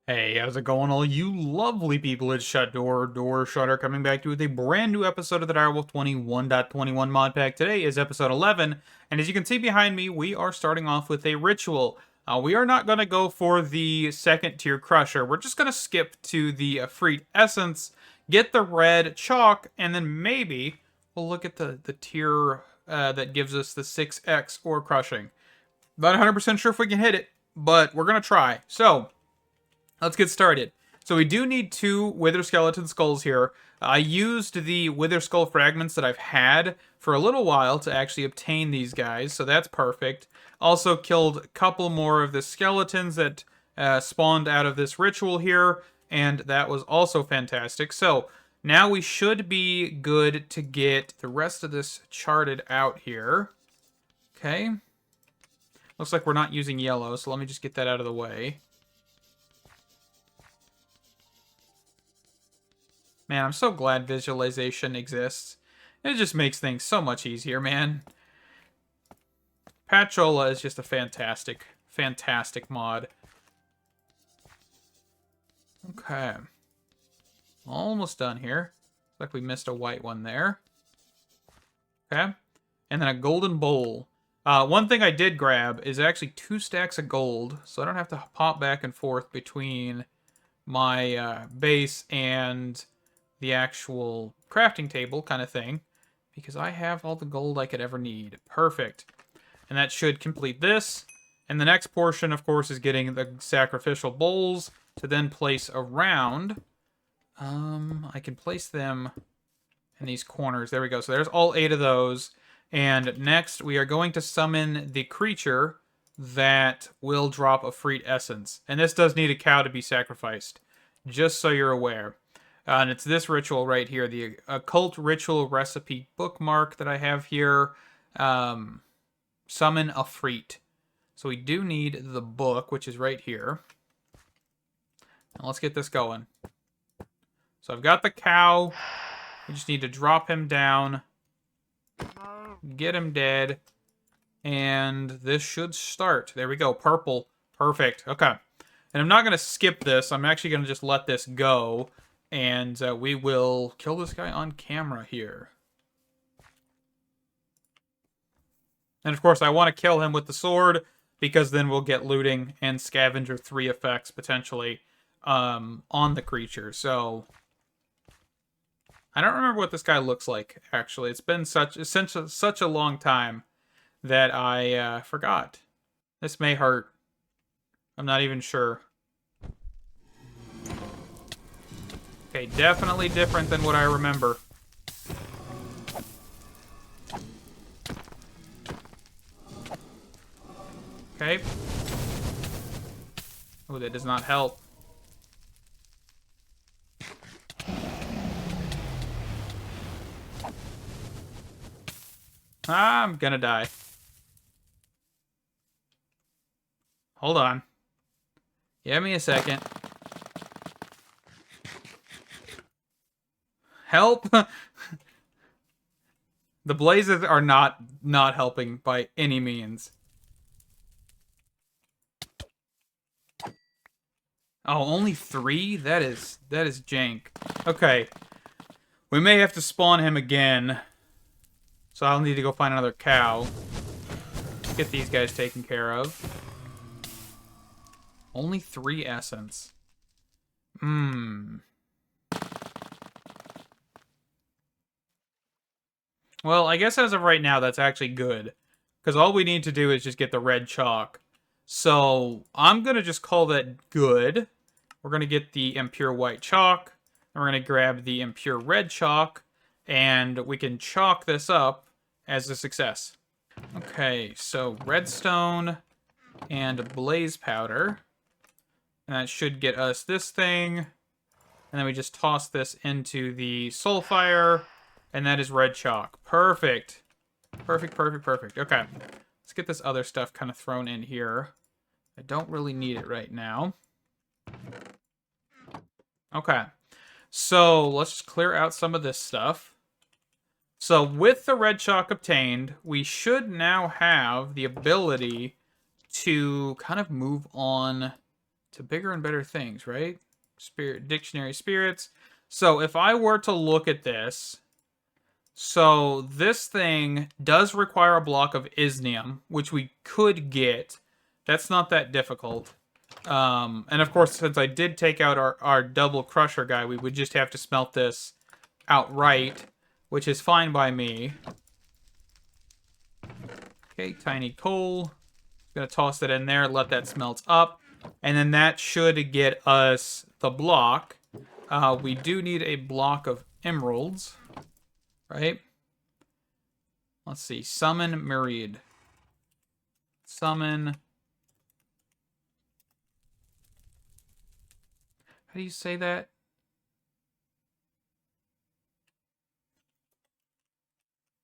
Hey, how's it going, all you lovely people? It's Door Shutter coming back to you with a brand new episode of the Direwolf20 1.21 mod pack. Today is episode 11, and as you can see behind me, we are starting off with a ritual. We are not going to go for the second tier crusher. We're just going to skip to the Afrit essence, get the red chalk, and then maybe we'll look at the tier that gives us the 6x or crushing. Not 100% sure if we can hit it, but we're going to try. So, let's get started. So we do need 2 Wither Skeleton Skulls here. I used the Wither Skull fragments that I've had for a little while to actually obtain these guys, so that's perfect. Also killed a couple more of the skeletons that spawned out of this ritual here, and that was also fantastic. So now we should be good to get the rest of this charted out here. Okay. Looks like we're not using yellow, so let me just get that out of the way. Man, I'm so glad visualization exists. It just makes things so much easier, man. Pachola is just a fantastic, fantastic mod. Okay. Almost done here. Looks like we missed a white one there. Okay. And then a golden bowl. One thing I did grab is actually 2 stacks of gold, so I don't have to pop back and forth between my base and the actual crafting table kind of thing, because I have all the gold I could ever need. Perfect. And that should complete this. And the next portion, of course, is getting the sacrificial bowls to then place around. I can place them in these corners. There we go. So there's all 8 of those. And next, we are going to summon the creature that will drop a Afrit essence. And this does need a cow to be sacrificed, just so you're aware. And it's this ritual right here, the occult ritual recipe bookmark that I have here. Summon Afrit. So we do need the book, which is right here. Now let's get this going. So I've got the cow. We just need to drop him down. Get him dead. And this should start. There we go. Purple. Perfect. Okay. And I'm not going to skip this. I'm actually going to just let this go. And we will kill this guy on camera here. And of course, I want to kill him with the sword, because then we'll get looting and scavenger 3 effects potentially on the creature. So I don't remember what this guy looks like, actually. It's been such a long time that I forgot. This may hurt. I'm not even sure. Okay, definitely different than what I remember. Okay. Oh, that does not help. I'm gonna die. Hold on. Give me a second. Help! The blazes are not helping by any means. Oh, only 3? That is jank. Okay. We may have to spawn him again. So I'll need to go find another cow. Get these guys taken care of. Only 3 essence. Well, I guess as of right now, that's actually good. Because all we need to do is just get the red chalk. So I'm going to just call that good. We're going to get the impure white chalk. And we're going to grab the impure red chalk. And we can chalk this up as a success. Okay, so redstone and blaze powder. And that should get us this thing. And then we just toss this into the soulfire. And that is red chalk. Perfect. Perfect. Okay. Let's get this other stuff kind of thrown in here. I don't really need it right now. Okay. So let's just clear out some of this stuff. So with the red chalk obtained, we should now have the ability to kind of move on to bigger and better things, right? Spirit Dictionary Spirits. So if I were to look at this, so this thing does require a block of Isnium, which we could get. That's not that difficult. And of course, since I did take out our double crusher guy, we would just have to smelt this outright, which is fine by me. Okay, tiny coal. Gonna toss it in there, let that smelt up. And then that should get us the block. We do need a block of emeralds, right? Let's see. Summon Myriad. Summon. How do you say that?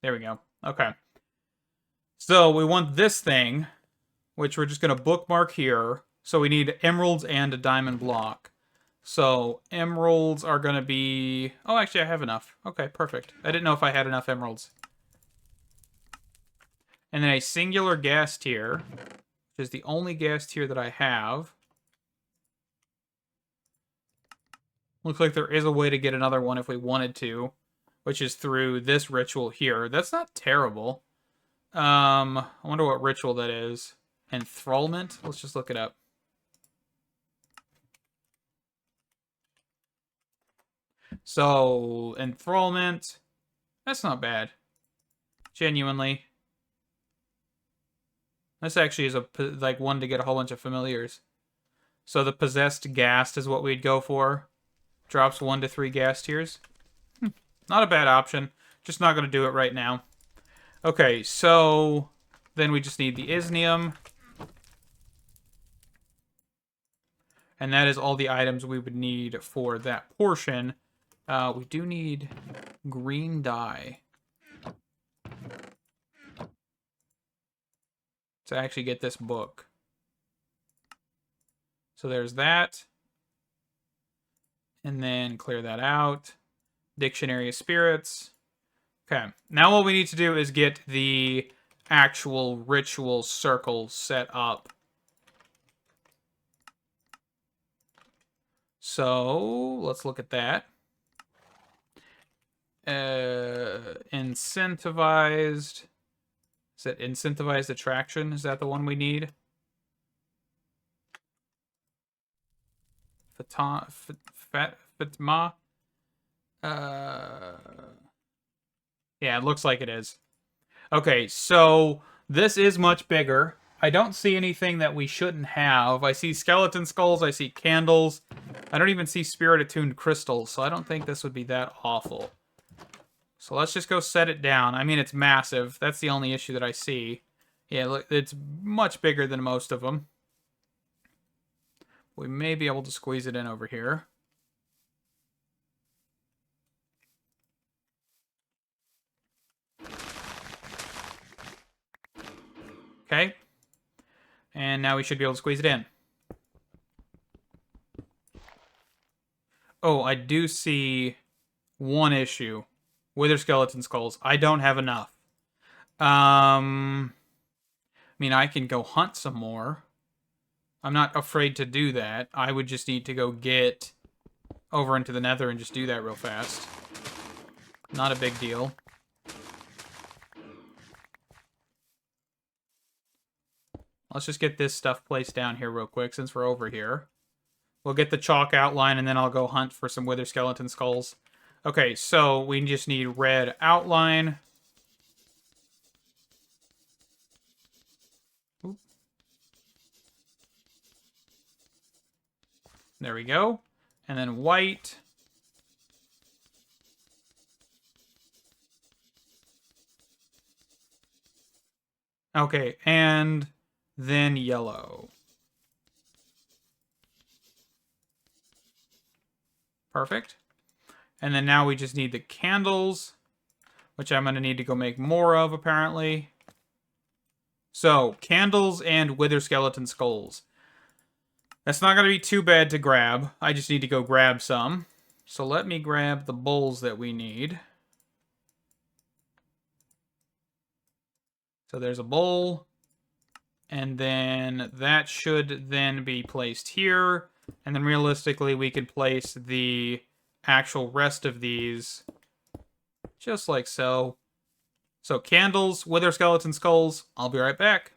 There we go. Okay. So we want this thing, which we're just going to bookmark here. So we need emeralds and a diamond block. So emeralds are going to be... Oh, actually, I have enough. Okay, perfect. I didn't know if I had enough emeralds. And then a singular Ghast tier, which is the only Ghast tier that I have. Looks like there is a way to get another one if we wanted to, which is through this ritual here. That's not terrible. I wonder what ritual that is. Enthrallment? Let's just look it up. So, enthrallment. That's not bad. Genuinely. This actually is like one to get a whole bunch of familiars. So the possessed Ghast is what we'd go for. Drops 1 to 3 Ghast tiers. Not a bad option. Just not going to do it right now. Okay, so then we just need the Isnium. And that is all the items we would need for that portion. We do need green dye to actually get this book. So there's that. And then clear that out. Dictionary of Spirits. Okay, now what we need to do is get the actual ritual circle set up. So, let's look at that. Incentivized. Is it incentivized attraction? Is that the one we need? Fatma? Yeah, it looks like it is. Okay, so this is much bigger. I don't see anything that we shouldn't have. I see skeleton skulls, I see candles. I don't even see spirit-attuned crystals, so I don't think this would be that awful. So let's just go set it down. I mean, it's massive. That's the only issue that I see. Yeah, look, it's much bigger than most of them. We may be able to squeeze it in over here. Okay. And now we should be able to squeeze it in. Oh, I do see one issue. Wither skeleton skulls. I don't have enough. I mean, I can go hunt some more. I'm not afraid to do that. I would just need to go get over into the nether and just do that real fast. Not a big deal. Let's just get this stuff placed down here real quick since we're over here. We'll get the chalk outline and then I'll go hunt for some wither skeleton skulls. Okay, so we just need red outline. Oop. There we go. And then white. Okay, and then yellow. Perfect. And then now we just need the candles, which I'm going to need to go make more of, apparently. So, candles and wither skeleton skulls. That's not going to be too bad to grab. I just need to go grab some. So let me grab the bowls that we need. So there's a bowl And then that should then be placed here. And then realistically, we could place the actual rest of these just like so. So candles, wither skeleton skulls. I'll be right back.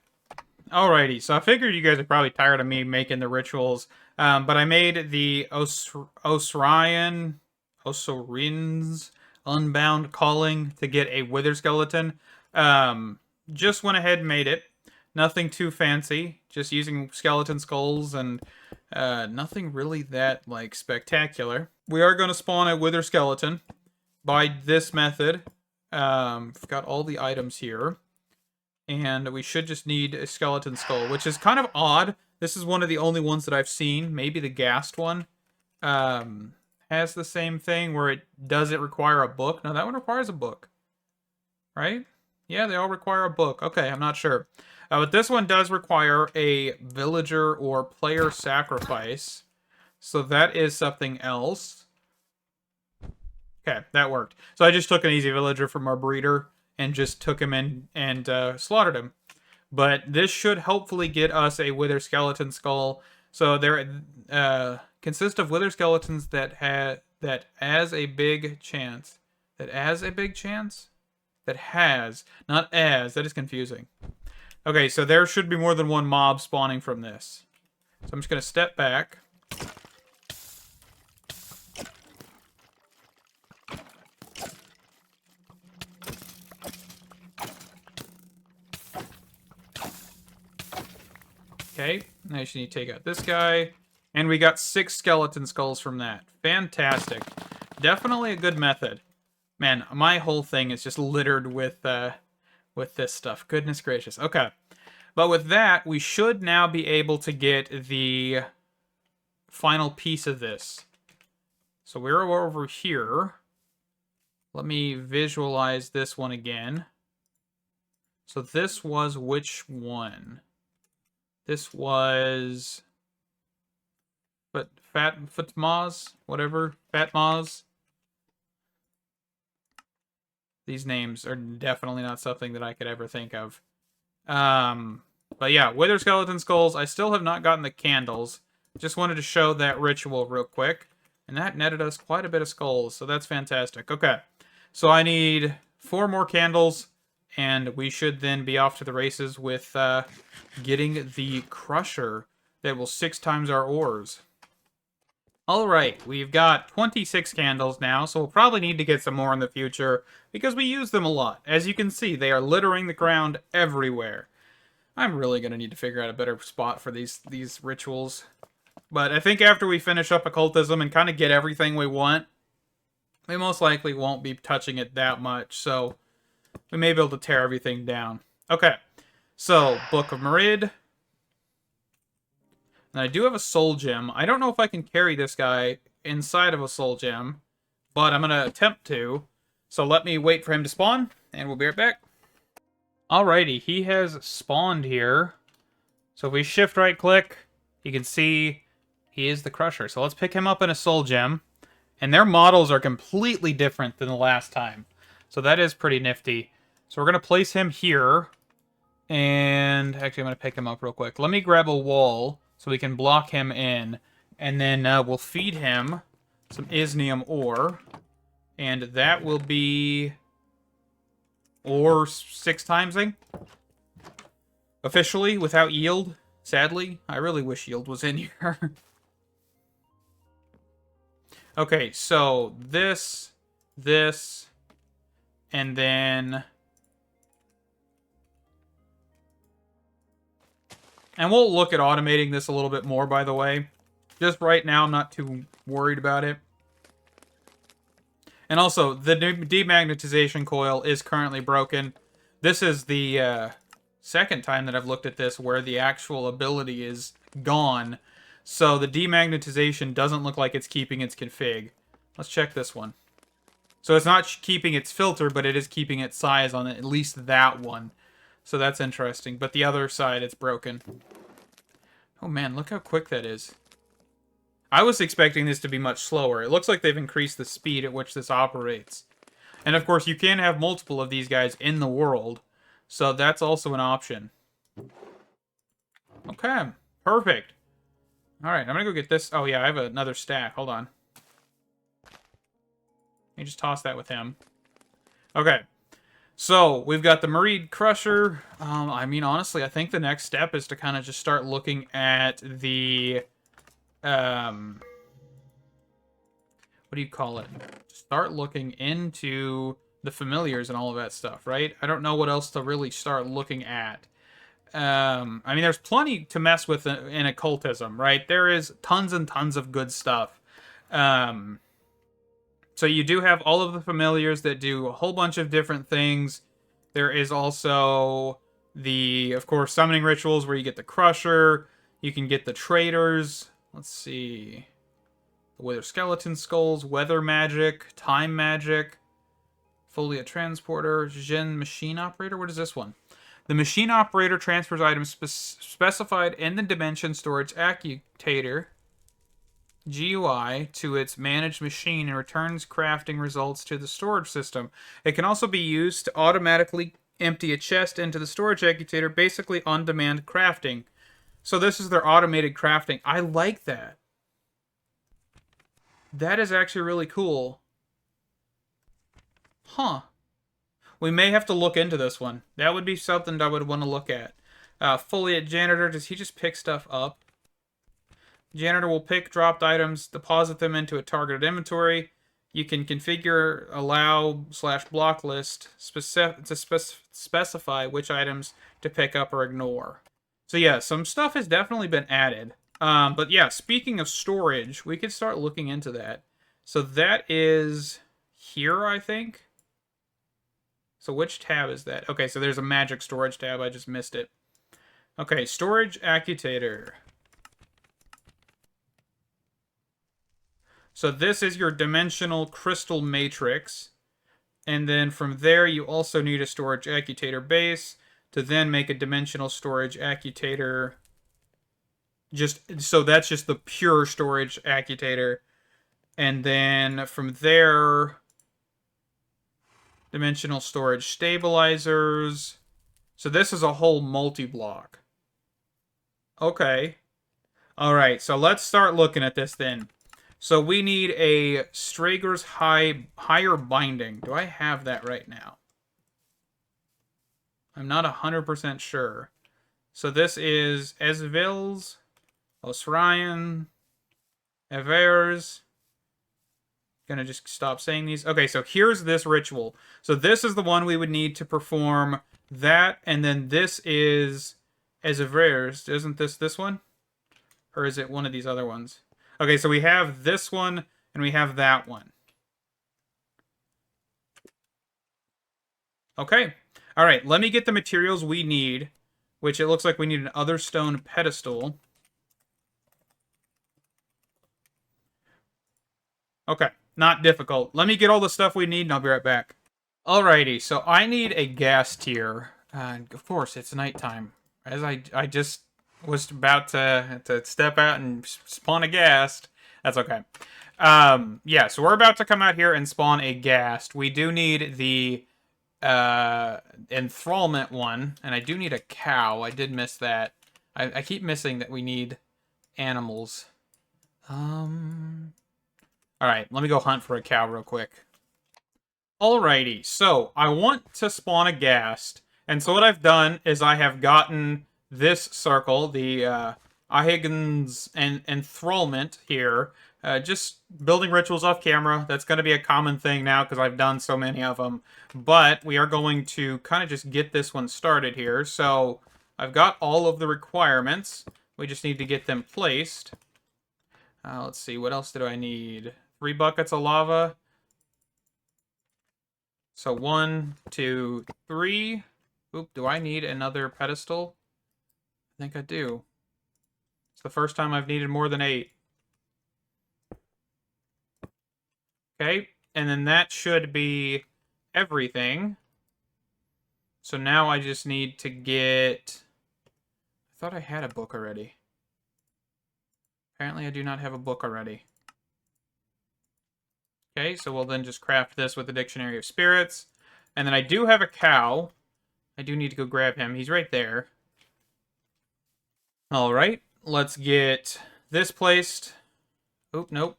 Alrighty, so I figured you guys are probably tired of me making the rituals. But I made the Osirian's Unbound Calling to get a wither skeleton. Just went ahead and made it. Nothing too fancy. Just using skeleton skulls and nothing really that, like, spectacular. We are going to spawn a wither skeleton by this method. We've got all the items here. And we should just need a skeleton skull, which is kind of odd. This is one of the only ones that I've seen. Maybe the Ghast one has the same thing where it require a book. No, that one requires a book. Right? Yeah, they all require a book. Okay, I'm not sure. But this one does require a villager or player sacrifice. So that is something else. Okay, that worked. So I just took an easy villager from our breeder and just took him in and slaughtered him. But this should hopefully get us a wither skeleton skull. So there consist of wither skeletons that has a big chance. That has, not as. That is confusing. Okay, so there should be more than one mob spawning from this. So I'm just going to step back. Okay, now you should need to take out this guy. And we got 6 skeleton skulls from that. Fantastic. Definitely a good method. Man, my whole thing is just littered with this stuff. Goodness gracious. Okay. But with that, we should now be able to get the final piece of this. So we're over here. Let me visualize this one again. So this was which one? This was... But Fatmaz? Whatever. Fatmaz? These names are definitely not something that I could ever think of. But yeah, wither skeleton skulls. I still have not gotten the candles. Just wanted to show that ritual real quick. And that netted us quite a bit of skulls, so that's fantastic. Okay, so I need 4 more candles, and we should then be off to the races with getting the crusher that will 6 times our ores. Alright, we've got 26 candles now, so we'll probably need to get some more in the future, because we use them a lot. As you can see, they are littering the ground everywhere. I'm really going to need to figure out a better spot for these rituals. But I think after we finish up occultism and kind of get everything we want, we most likely won't be touching it that much, so we may be able to tear everything down. Okay, so Book of Merid. And I do have a soul gem. I don't know if I can carry this guy inside of a soul gem, but I'm going to attempt to. So let me wait for him to spawn, and we'll be right back. Alrighty, he has spawned here. So if we shift right click, you can see he is the crusher. So let's pick him up in a soul gem. And their models are completely different than the last time. So that is pretty nifty. So we're going to place him here. And actually, I'm going to pick him up real quick. Let me grab a wall so we can block him in. And then we'll feed him some Isnium ore. And that will be ore 6 timesing. Officially, without yield. Sadly, I really wish yield was in here. Okay, so this, and then... And we'll look at automating this a little bit more, by the way. Just right now, I'm not too worried about it. And also, the demagnetization coil is currently broken. This is the second time that I've looked at this where the actual ability is gone. So the demagnetization doesn't look like it's keeping its config. Let's check this one. So it's not keeping its filter, but it is keeping its size on at least that one. So that's interesting. But the other side, it's broken. Oh man, look how quick that is. I was expecting this to be much slower. It looks like they've increased the speed at which this operates. And of course, you can have multiple of these guys in the world. So that's also an option. Okay, perfect. All right, I'm gonna go get this. Oh yeah, I have another stack. Hold on. Let me just toss that with him. Okay, so we've got the Marine Crusher. I mean, honestly, I think the next step is to kind of just start looking at the, what do you call it? Start looking into the familiars and all of that stuff, right? I don't know what else to really start looking at. I mean, there's plenty to mess with in occultism, right? There is tons and tons of good stuff. So you do have all of the familiars that do a whole bunch of different things. There is also the, of course, summoning rituals where you get the Crusher. You can get the Traders. Let's see. The Wither Skeleton Skulls, Weather Magic, Time Magic, Folia Transporter, Jin Machine Operator. What is this one? The Machine Operator transfers items specified in the Dimension Storage Actuator GUI to its managed machine and returns crafting results to the storage system. It can also be used to automatically empty a chest into the storage actuator, basically on-demand crafting. So this is their automated crafting. I like that. That is actually really cool. Huh. We may have to look into this one. That would be something that I would want to look at. Foliate Janitor, does he just pick stuff up? Janitor will pick dropped items, deposit them into a targeted inventory. You can configure allow/block list to specify which items to pick up or ignore. So yeah, some stuff has definitely been added. But yeah, speaking of storage, we could start looking into that. So that is here, I think. So which tab is that? Okay, so there's a magic storage tab. I just missed it. Okay, storage actuator. So this is your dimensional crystal matrix. And then from there, you also need a storage actuator base to then make a dimensional storage actuator. So that's just the pure storage actuator. And then from there, dimensional storage stabilizers. So this is a whole multi-block. Okay. All right, so let's start looking at this then. So we need a Strager's higher binding. Do I have that right now? I'm not 100% sure. So this is Esvil's, Osryan, Evers. Gonna just stop saying these. Okay, so here's this ritual. So this is the one we would need to perform that, and then this is Ezevers. Isn't this one? Or is it one of these other ones? Okay, so we have this one, and we have that one. Okay. All right, let me get the materials we need, which it looks like we need an other stone pedestal. Okay, not difficult. Let me get all the stuff we need, and I'll be right back. Alrighty, so I need a Ghast here. Of course, it's nighttime. As I just was about to step out and spawn a Ghast. That's okay. Yeah, so we're about to come out here and spawn a Ghast. We do need the enthrallment one, and I do need a cow. I did miss that. I keep missing that we need animals. Alright, let me go hunt for a cow real quick. Alrighty, so I want to spawn a Ghast, and so what I've done is I have gotten this circle, the Ahigan's enthrallment here, just building rituals off camera. That's going to be a common thing now because I've done so many of them, but we are going to kind of just get this one started here. So I've got all of the requirements. We just need to get them placed. Let's see, what else did I need? 3 buckets of lava. So 1, 2, 3. Oop, do I need another pedestal? I think I do. It's the first time I've needed more than 8. Okay, and then that should be everything. So now I just need to get... I thought I had a book already. Apparently I do not have a book already. Okay, so we'll then just craft this with the Dictionary of Spirits. And then I do have a cow. I do need to go grab him. He's right there. All right, let's get this placed. Oop, nope.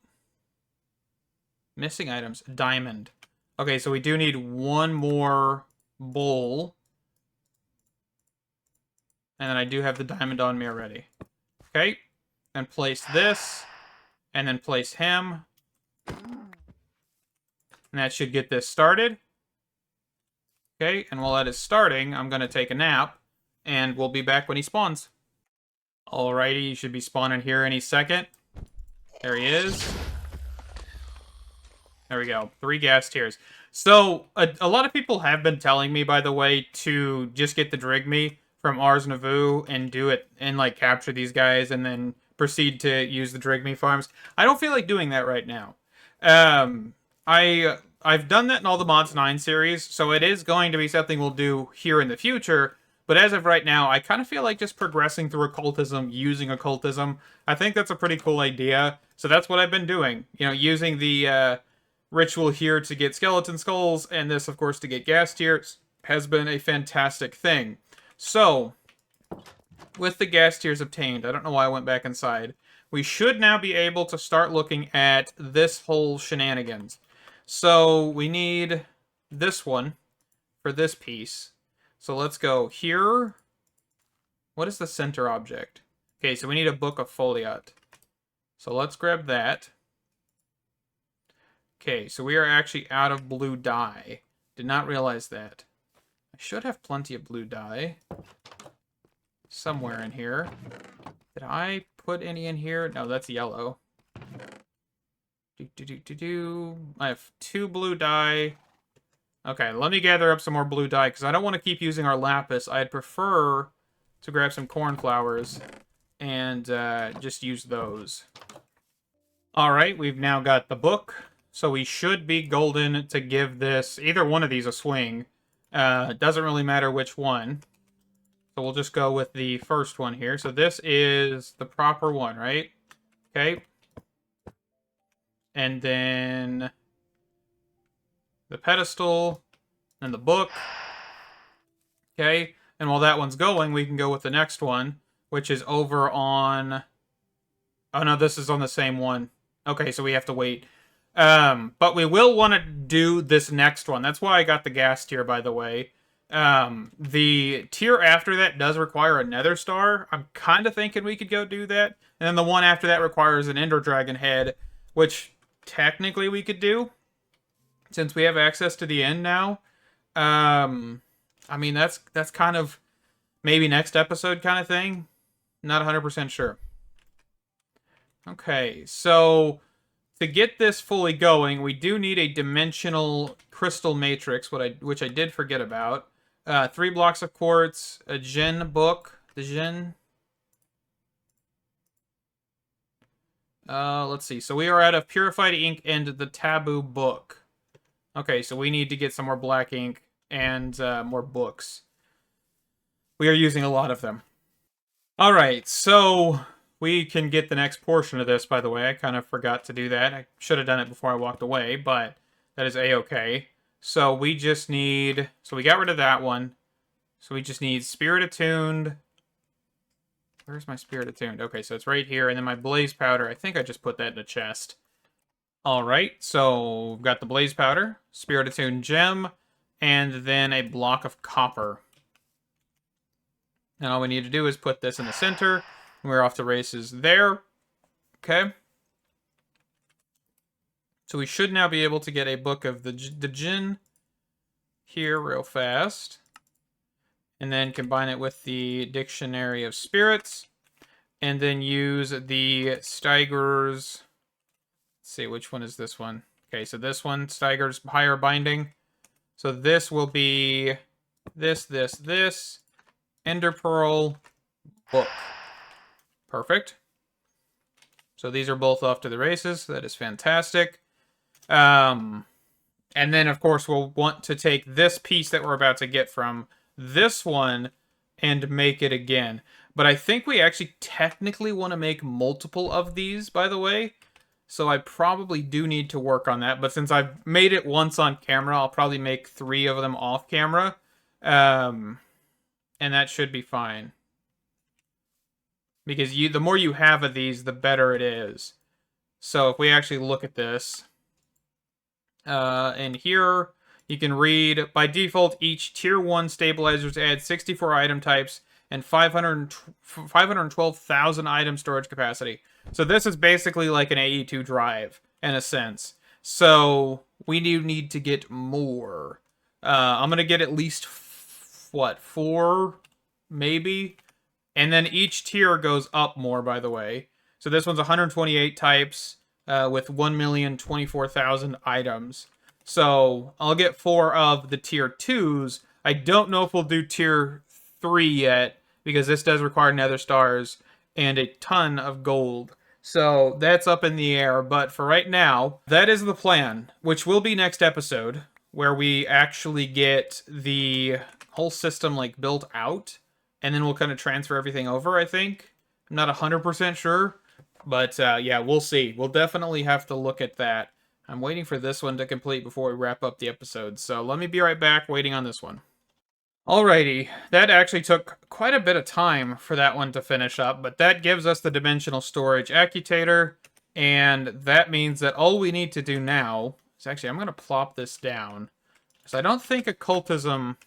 Missing items. Diamond. Okay, so we do need one more bowl. And then I do have the diamond on me already. Okay, and place this. And then place him. And that should get this started. Okay, and while that is starting, I'm going to take a nap. And we'll be back when he spawns. Alrighty, he should be spawning here any second. There he is. There we go. 3 gas tiers. So, a lot of people have been telling me, by the way, to just get the Drigme from Ars Navu and do it and, like, capture these guys and then proceed to use the Drigme farms. I don't feel like doing that right now. I've done that in all the Mods 9 series, so it is going to be something we'll do here in the future. But as of right now, I kind of feel like just progressing through occultism, using occultism. I think that's a pretty cool idea. So that's what I've been doing. You know, using the ritual here to get skeleton skulls, and this, of course, to get gas tiers, has been a fantastic thing. So, with the gas tiers obtained, I don't know why I went back inside, we should now be able to start looking at this whole shenanigans. So, we need this one for this piece. So let's go here. What is the center object? Okay, so we need a book of foliot. So let's grab that. Okay, so we are actually out of blue dye. Did not realize that. I should have plenty of blue dye. Somewhere in here. Did I put any in here? No, that's yellow. I have 2 blue dye. Okay, let me gather up some more blue dye, because I don't want to keep using our lapis. I'd prefer to grab some cornflowers and just use those. Alright, we've now got the book, so we should be golden to give this, either one of these, a swing. It doesn't really matter which one. So we'll just go with the first one here. So this is the proper one, right? Okay. And then the pedestal, and the book. Okay, and while that one's going, we can go with the next one, which is over on... Oh no, this is on the same one. Okay, so we have to wait. But we will want to do this next one. That's why I got the gas tier, by the way. The tier after that does require a nether star. I'm kind of thinking we could go do that. And then the one after that requires an ender dragon head, which technically we could do, since we have access to the end now. I mean, that's kind of maybe next episode kind of thing. Not 100% sure. Okay, so to get this fully going, we do need a dimensional crystal matrix, which I did forget about. 3 blocks of quartz, a Jinn book. The Jinn. Let's see. So we are out of purified ink and the taboo book. Okay, so we need to get some more black ink and more books. We are using a lot of them. Alright, so we can get the next portion of this, by the way. I kind of forgot to do that. I should have done it before I walked away, but that is A-okay. So we just need... So we got rid of that one. So we just need Spirit Attuned. Where's my Spirit Attuned? Okay, so it's right here. And then my Blaze Powder, I think I just put that in a chest. Alright, so we've got the Blaze Powder, Spirit Attuned Gem, and then a block of copper. And all we need to do is put this in the center. We're off to races there. Okay. So we should now be able to get a book of the Jinn here real fast. And then combine it with the Dictionary of Spirits. And then use the Steiger's... Let's see, which one is this one? Okay, so this one, Steiger's Higher Binding. So this will be this, Ender Pearl, book. Perfect. So these are both off to the races. That is fantastic. And then, of course, we'll want to take this piece that we're about to get from this one and make it again. But I think we actually technically want to make multiple of these, by the way. So I probably do need to work on that. But since I've made it once on camera, I'll probably make 3 of them off camera. And that should be fine. because the more you have of these, the better it is. So if we actually look at this, and here you can read, by default, each tier 1 stabilizers add 64 item types and 512,000 item storage capacity. So this is basically like an AE2 drive, in a sense. So we do need to get more. I'm going to get at least, 4, maybe? And then each tier goes up more, by the way. So this one's 128 types with 1,024,000 items. So I'll get 4 of the tier 2s. I don't know if we'll do tier 3 yet, because this does require nether stars and a ton of gold. So that's up in the air, but for right now, that is the plan, which will be next episode, where we actually get the whole system like built out, and then we'll kind of transfer everything over, I think. I'm not 100% sure, but yeah, we'll see. We'll definitely have to look at that. I'm waiting for this one to complete before we wrap up the episode, so let me be right back waiting on this one. Alrighty, that actually took quite a bit of time for that one to finish up, but that gives us the dimensional storage accutator, and that means that all we need to do now is actually, I'm going to plop this down, because I don't think occultism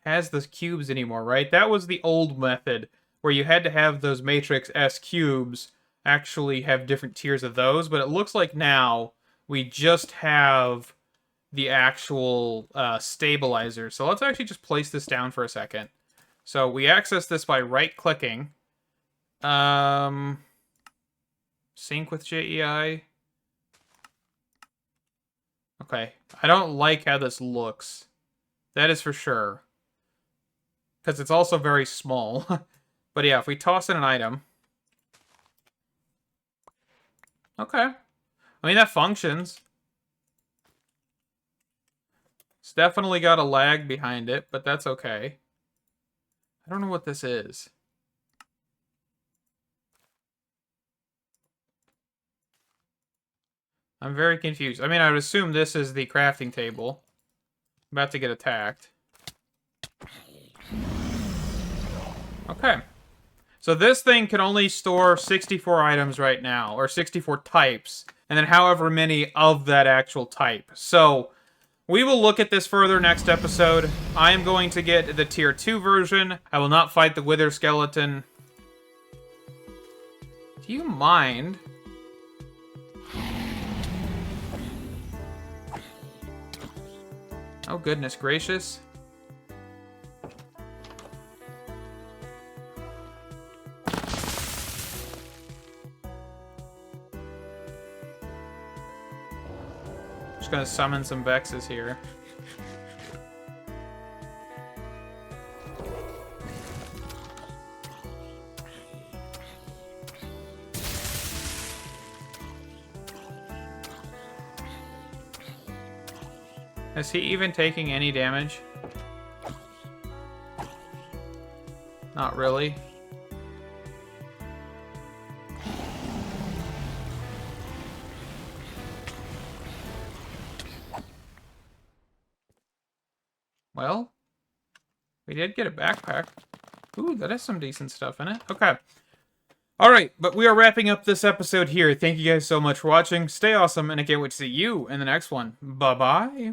has the cubes anymore, right? That was the old method, where you had to have those matrix S cubes actually have different tiers of those, but it looks like now we just have the actual stabilizer. So let's actually just place this down for a second. So we access this by right-clicking. Sync with JEI. Okay. I don't like how this looks. That is for sure. Because it's also very small. But yeah, if we toss in an item. Okay. I mean, that functions. It's definitely got a lag behind it, but that's okay. I don't know what this is. I'm very confused. I mean, I would assume this is the crafting table. I'm about to get attacked. Okay. So this thing can only store 64 items right now, or 64 types, and then however many of that actual type. So we will look at this further next episode. I am going to get the tier 2 version. I will not fight the Wither Skeleton. Do you mind? Oh, goodness gracious. Just gonna summon some Vexes here. Is he even taking any damage? Not really. Well, we did get a backpack. Ooh, that has some decent stuff in it. Okay. Alright, but we are wrapping up this episode here. Thank you guys so much for watching. Stay awesome, and I can't wait to see you in the next one. Bye-bye.